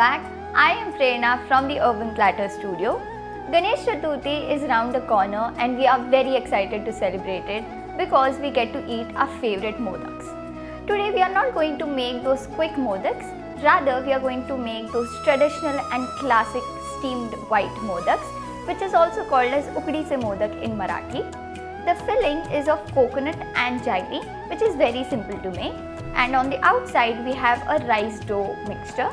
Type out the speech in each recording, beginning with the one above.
back. I am Prerna from the Urban Platter studio. Ganesh Chaturthi is round the corner and we are very excited to celebrate it because we get to eat our favorite modaks. Today we are not going to make those quick modaks, rather we are going to make those traditional and classic steamed white modaks, which is also called as Ukadiche Modak in Marathi. The filling is of coconut and jaggery, which is very simple to make, and on the outside we have a rice dough mixture.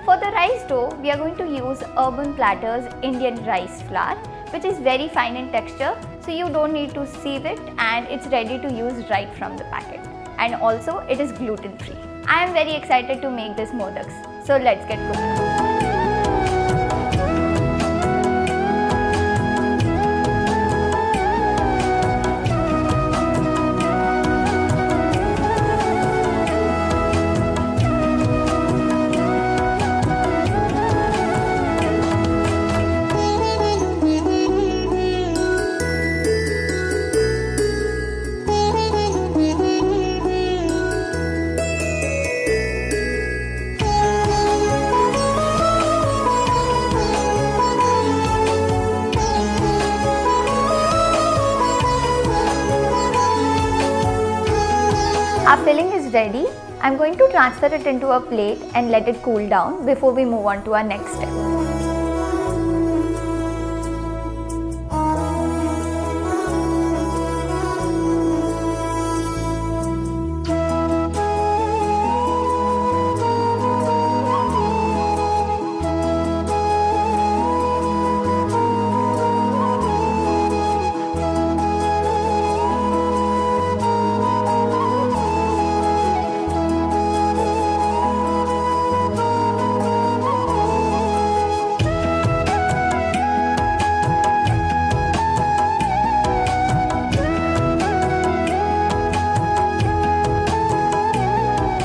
For the rice dough, we are going to use Urban Platter's Indian rice flour, which is very fine in texture, so you don't need to sieve it and it's ready to use right from the packet. And also it is gluten free. I am very excited to make this modaks, so let's get cooking. Our filling is ready. I'm going to transfer it into a plate and let it cool down before we move on to our next step.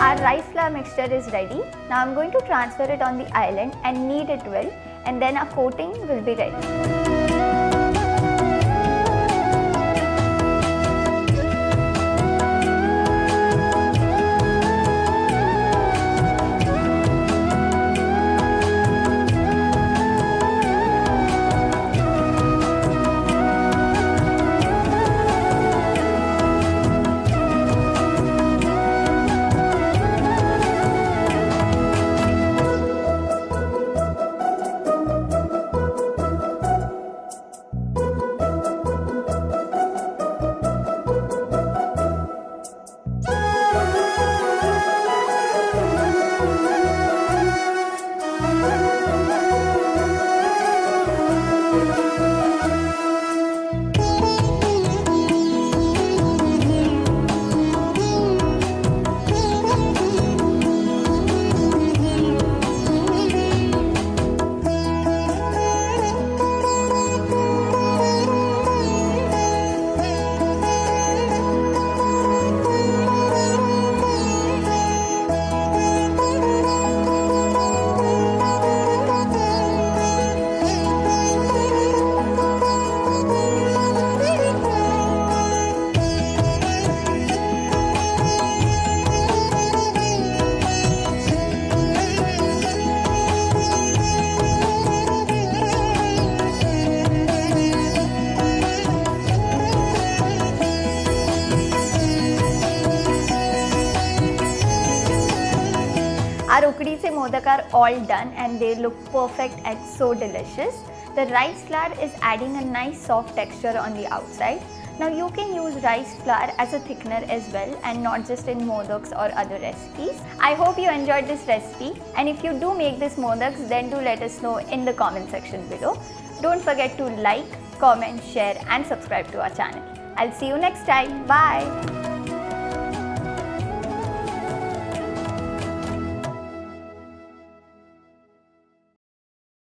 Our rice flour mixture is ready. Now I'm going to transfer it on the island and knead it well, and then our coating will be ready. Our Ukadiche Modak are all done and they look perfect and so delicious. The rice flour is adding a nice soft texture on the outside. Now you can use rice flour as a thickener as well and not just in modaks or other recipes. I hope you enjoyed this recipe, and if you do make this modaks, then do let us know in the comment section below. Don't forget to like, comment, share and subscribe to our channel. I'll see you next time. Bye.